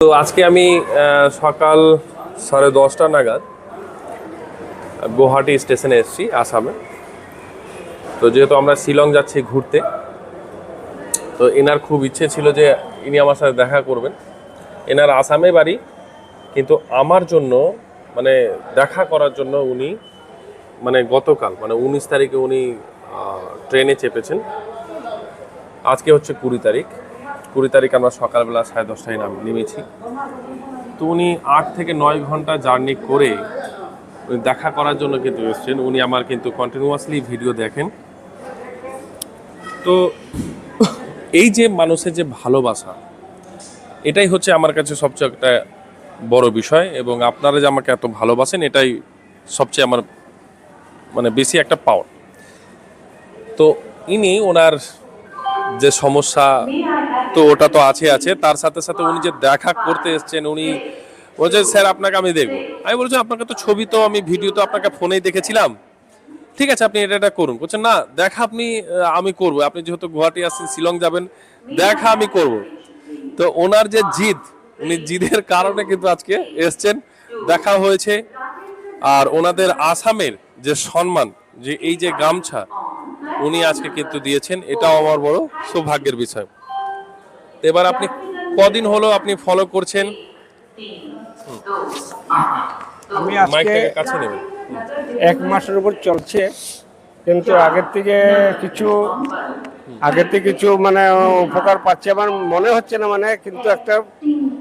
তো আজকে আমি সকাল 10:30 নাগাদ গুয়াহাটি স্টেশনে এসেছি আসামে। তো যেহেতু আমরা শিলং যাচ্ছি ঘুরতে, তো এনার খুব ইচ্ছে ছিল যে ইনি আমার সাথে দেখা করবেন। এনার আসামে বাড়ি, কিন্তু আমার জন্য মানে দেখা করার জন্য উনি গতকাল 19 তারিখে উনি ট্রেনে চেপেছেন। আজকে হচ্ছে 20 তারিখ আমরা সকালবেলা 10:30টায় নেমেছি। তো উনি 8 থেকে 9 ঘন্টা জার্নি করে উনি দেখা করার জন্য কিন্তু এসেছেন। উনি আমার কিন্তু কন্টিনিউয়াসলি ভিডিও দেখেন। তো এই যে মানুষের যে ভালোবাসা, এটাই হচ্ছে আমার কাছে সবচেয়ে একটা বড় বিষয়, এবং আপনারা যে আমাকে এত ভালোবাসেন এটাই সবচেয়ে আমার বেশি একটা পাওয়ার। তো ইনি ওনার যে সমস্যা, তো ওটা তো আছে, তার সাথে সাথে উনি যে দেখা করতে এসছেন, উনি বলছে স্যার আপনাকে আমি দেখবো। আমি বলছি আপনাকে তো ছবি তো আমি ভিডিও তো আপনাকে ফোনেই দেখেছিলাম, ঠিক আছে আপনি এটা করুন। বলছেন না দেখা আমি করবো, আপনি যেহেতু গুয়াহাটি আসছেন, শিলং যাবেন, দেখা আমি করব। তো ওনার যে জিদ, উনি জিদের কারণে কিন্তু আজকে এসছেন, দেখা হয়েছে। আর ওনাদের আসামের যে সম্মান, যে এই যে গামছা উনি আজকে কিন্তু দিয়েছেন, এটাও আমার বড় সৌভাগ্যের বিষয়। এবার আপনি কদিন হলো আপনি ফলো করছেন? আমি আজকে কাছে নেবেন। 1 মাসের উপর চলছে, কিন্তু আগের থেকে কিছু উপকার পাচ্ছে আমার মনে হচ্ছে না, কিন্তু একটা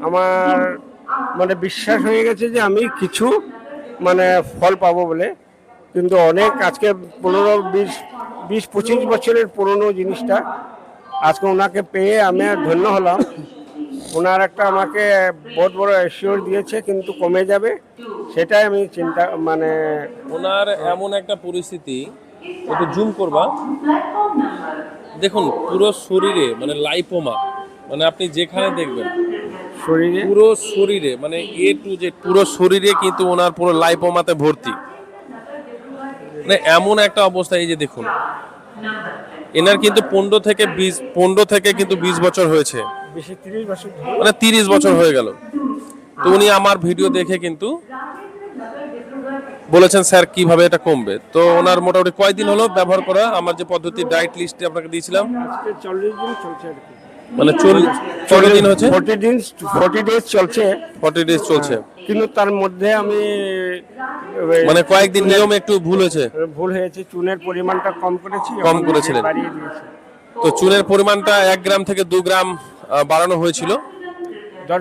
আমার বিশ্বাস হয়ে গেছে যে আমি কিছু ফল পাবো বলে। কিন্তু অনেক আজকে 15-20-25 বছরের পুরনো জিনিসটা আজকে ওনাকে পেয়ে আমি ধন্য হলাম। ওনার একটা আমাকে বহুত বড় অ্যাসিওর দিয়েছে, কিন্তু কমে যাবে সেটাই আমি চিন্তা ওনার এমন একটা পরিস্থিতি, একটু জুম করবা, দেখুন পুরো শরীরে লাইপোমা, আপনি যেখানে দেখবেন পুরো শরীরে এ টু জেড পুরো শরীরে কিন্তু ওনার পুরো লাইপোমাতে ভর্তি। এমন একটা অবস্থা, এই যে দেখুন এনার কিন্তু 15 থেকে কিন্তু 20 বছর হয়েছে, 30 বছর হয়ে গেল। তো উনি আমার ভিডিও দেখে কিন্তু বলেছেন স্যার কিভাবে এটা কমবে। তো ওনার মোটামুটি কয়দিন হলো ব্যবহার করা আমার যে পদ্ধতি ডায়েট লিস্টে আপনাকে দিয়েছিলাম? 40 দিন চলছে, 40 দিন হচ্ছে, 40 ডেজ চলছে, 40 ডেজ চলছে। কিন্তু তার মধ্যে আমি কয়েকদিন নিয়ম একটু ভুল হয়েছে, চুনের পরিমাণটা কম করেছিলেন। বাড়িয়ে দিয়েছি। তো চুনের পরিমাণটা 1 গ্রাম থেকে 2 গ্রাম বাড়ানো হয়েছিল।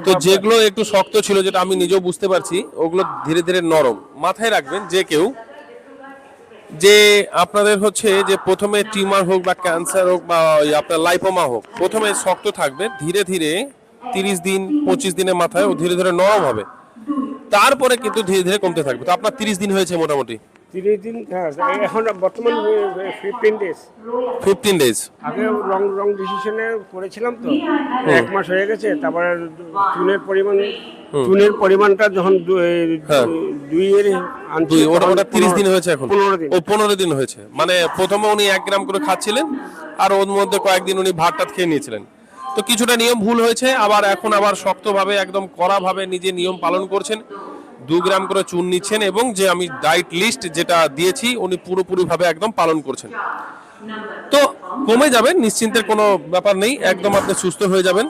তো যেগুলো একটু শক্ত ছিল, যেটা আমি নিজেও বুঝতে পারছি, ওগুলো ধীরে ধীরে নরম। মাথায় রাখবেন যে কেউ যে আপনাদের হচ্ছে যে প্রথমে টিউমার হোক বা ক্যান্সার হোক বা আপনার লাইপোমা হোক, প্রথমে শক্ত থাকবে, ধীরে ধীরে 30 দিন 25 দিনের মাথায় ও ধীরে ধীরে নরম হবে, তারপরে কিন্তু ধীরে ধীরে কমতে থাকবে। তো আপনার 30 দিন হয়েছে মোটামুটি? 30 দিন, এখন বর্তমান 15 ডেজ। আগে রং ডিসিশনে করেছিলাম, তো 1 মাস হয়ে গেছে। তারপরে চুনের পরিমাণটা যখন 2 ওটা 30 দিন হয়েছে, এখন 15 দিন। 15 দিন হয়েছে। প্রথমে উনি 1 গ্রাম করে খাচ্ছিলেন, আর ওর মধ্যে কয়েকদিন উনি ভাতটা খেয়ে নিয়েছিলেন। তো কিছুটা নিয়ম ভুল হয়েছে, এখন আবার শক্তভাবে একদম কড়াভাবে নিজে নিয়ম পালন করছেন। 2 গ্রাম করে চুন নিচ্ছেন, এবং যে আমি ডায়েট লিস্ট যেটা দিয়েছি উনি পুরোপুরিভাবে একদম পালন করছেন। তো কমে যাবেন, নিশ্চিন্তের কোনো ব্যাপার নেই, একদম আপনি সুস্থ হয়ে যাবেন।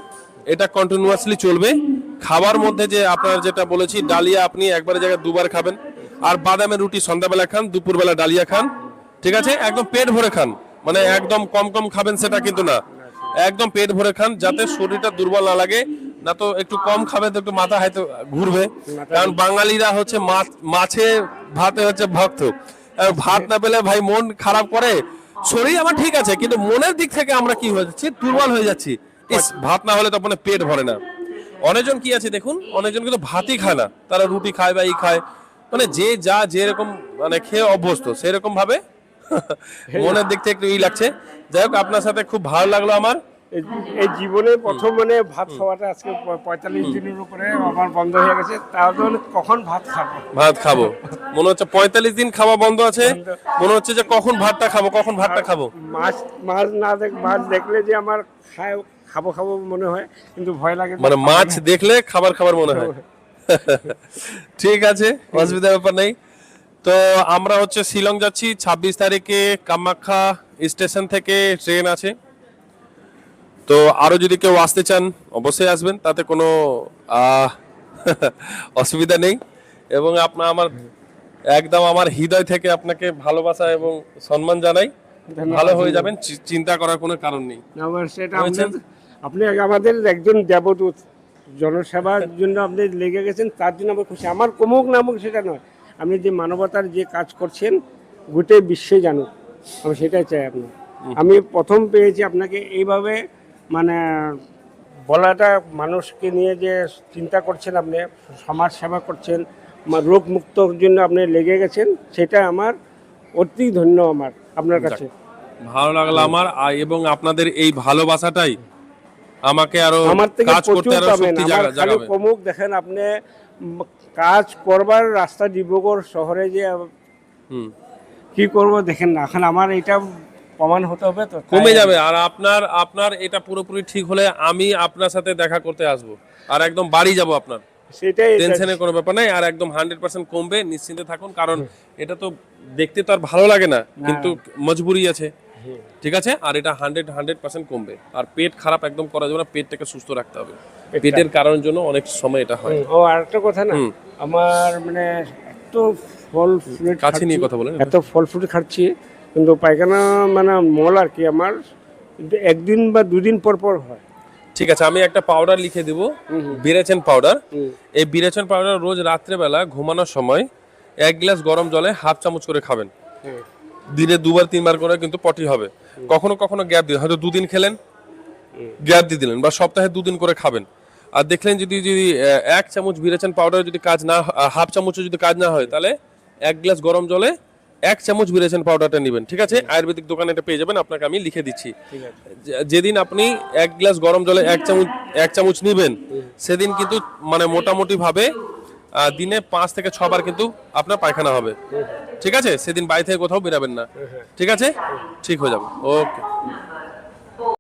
এটা কন্টিনিউয়াসলি চলবে। খাবার মধ্যে যে আপনার যেটা বলেছি, ডালিয়া আপনি একবারের জায়গায় 2 বার খাবেন, আর বাদামের রুটি সন্ধ্যাবেলা খান, দুপুরবেলা ডালিয়া খান, ঠিক আছে? একদম পেট ভরে খান, একদম কম কম খাবেন সেটা কিন্তু না, একদম পেট ভরে খান, যাতে শরীরটা দুর্বল না লাগে। না তো একটু কম খাবে তো একটু মাথা হয়তো ঘুরবে, কারণ বাঙালিরা হচ্ছে মাছে ভাতে হচ্ছে ভক্ত। ভাত না পেলে ভাই মন খারাপ করে। শরীর আমার ঠিক আছে, কিন্তু মনের দিক থেকে আমরা কি হয়ে যাচ্ছি, দুর্বল হয়ে যাচ্ছি। ভাত না হলে তো আপনার পেট ভরে না। অনেকজন কি আছে দেখুন, অনেকজন কিন্তু ভাতই খায় না, তারা রুটি খায় বা খায়, যে যা যেরকম খেয়ে অভ্যস্ত সেরকম ভাবে মনের দিক থেকে একটু লাগছে। যাই হোক, আপনার সাথে খুব ভালো লাগলো আমার এই জীবনে প্রথম ভাত খাওয়াটা আজকে 45 দিনের উপরে আমার বন্ধ হয়ে গেছে। তাহলে কখন ভাত খাবো মনে হচ্ছে 45 দিন খাওয়া বন্ধ আছে, মনে হচ্ছে যে কখন ভাতটা খাবো। মাছ দেখলে যে আমার খাবো খাবো মনে হয়, কিন্তু ভয় লাগে। মানে মাছ দেখলে খাবার খাবার মনে হয়। ঠিক আছে, অসুবিধার ব্যাপার নেই। তো আমরা হচ্ছে শিলং যাচ্ছি 26 তারিখে, কামাখ্যা স্টেশন থেকে ট্রেন আছে। তো আরো যদি কেউ আসতে চান অবশ্যই আসবেন, তাতে কোনো অসুবিধা নেই। এবং আমার একদম আমার হৃদয় থেকে আপনাকে ভালোবাসা এবং সম্মান জানাই। ভালো হয়ে যাবেন, চিন্তা করার কোনো কারণ নেই। আমার সেটা আপনি আমাদের একজন দেবদূত, জনসেবার জন্য আপনি লেগে গেছেন, তার জন্য আমার খুশি। আমার কমুক নামুক সেটা নয়, আপনি যে মানবতার যে কাজ করছেন গোটে বিশ্বে জানুক, আমি সেটাই চাই আপনার। আমি প্রথম পেয়েছি আপনাকে এইভাবে, মানে বলাটা, মানুষকে নিয়ে যে চিন্তা করছেন আপনি, সমাজ সেবা করছেন, রোগ মুক্তর জন্য আপনি লেগে গেছেন, সেটা আমার অতি ধন্য আমার আপনার কাছে। ভালো লাগলো আমার, এবং আপনাদের এই ভালোবাসাটাই আমাকে আরো আমার থেকে কাজ করতে আরো শক্তি জাগাবে। কমুক দেখেন আপনি কাজ করবার রাস্তা ডিব্রুগড় শহরে যে কি করব দেখেন না, এখন আমার এটা প্রমাণ হতে হবে, তো কমে যাবে। আর আপনার এটা পুরোপুরি ঠিক হলে আমি আপনার সাথে দেখা করতে আসব, আর একদম বাড়ি যাব আপনার, সেটাই। টেনশনের কোনো ব্যাপার নাই। আর একদম 100% কমবে, নিশ্চিন্তে থাকুন। কারণ এটা তো দেখতে তো আর ভালো লাগে না, কিন্তু মজবুরি আছে। ঠিক আছে, আর এটা 100% কমবে। আর পেট খারাপ একদম করা যাবে না, পেটটাকে সুস্থ রাখতে হবে। পেটের কারণের জন্য অনেক সময় এটা হয়। ও আরেকটা কথা না, আমার মানে এত ফল ফ্রুট কাছে নিয়ে কথা বলেন। এত ফল ফ্রুট খাচ্ছি, কিন্তু পায়খানা মানে মল আর কি আমার একদিন বা দুদিন পর পর হয়। ঠিক আছে, আমি একটা পাউডার লিখে দিব, বিরেচন পাউডার। এই বিরেচন পাউডার রোজ রাত্রেবেলা ঘুমানোর সময় 1 গ্লাস গরম জলে হাফ চামচ করে খাবেন। দিনে 2-3 বার করে কিন্তু পটি হবে। কখনো কখনো গ্যাপ দিয়ে, হয়তো 2 দিন খেলেন, গ্যাপ দিয়ে দিলেন, বা সপ্তাহে 2 দিন করে খাবেন। আর দেখলেন যদি 1 চামচ বিরেচন পাউডার যদি কাজ না, হাফ চামচও যদি কাজ না হয়, তাহলে 1 গ্লাস গরম জলে 1 চামচ বিরেচন পাউডারটা নেবেন। ঠিক আছে, আয়ুর্বেদিক দোকানে এটা পেয়ে যাবেন, আপনাকে আমি লিখে দিচ্ছি। যেদিন আপনি 1 গ্লাস গরম জলে 1 চামচ নিবেন, সেদিন কিন্তু মানে মোটামুটি ভাবে দিনে 5 থেকে 6 বার কিন্তু আপনার পায়খানা হবে। ঠিক আছে, সেদিন বাড়ি থেকে কোথাও বেরাবেন না। ঠিক আছে, ঠিক হয়ে যাবে। ওকে।